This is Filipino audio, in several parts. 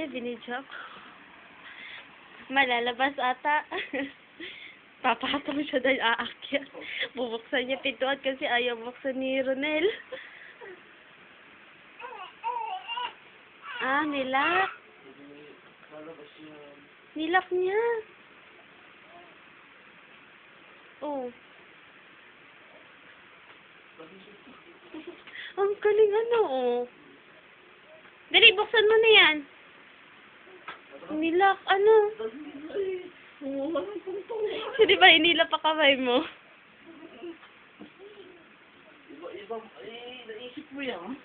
Eh, binidyo ako. Malalabas ata. Papatong siya dahil aakyat. Bubuksan niya pintuan kasi ayaw buksan ni Ronel. Ah, nilak. Nilak niya. Oh. Ang galing ano, oh. Dali, buksan mo na yan. Nilak, ano? Hindi ba inilak pa kamay mo? Iba, naisip mo yan.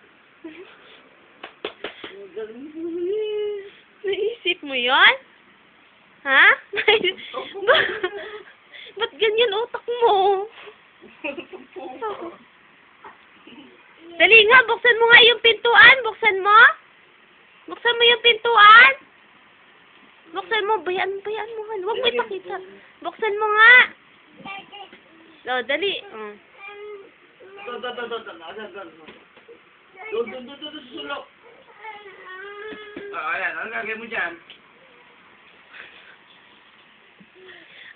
Naisip mo yon? Ha? Ba't ganyan utak mo? Dali nga, buksan mo nga yung pintuan. Buksan mo. Buksan mo yung pintuan. Buksan mo. Bayaan mo. Huwag mo ipakita. Buksan mo nga. O, dali. Doon, sulok. Ayan, ano gagawin mo dyan?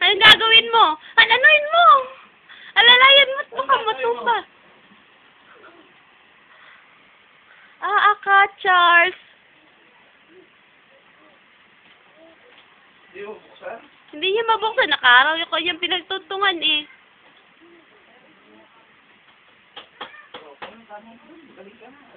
Anong gagawin mo? Anuin mo? Alalayan mo at baka matupa. Ka, Charles. Hindi mo buksan? Hindi niya mabuksan. Nakaraw yung kanyang pinagtutungan eh. Balik ka na.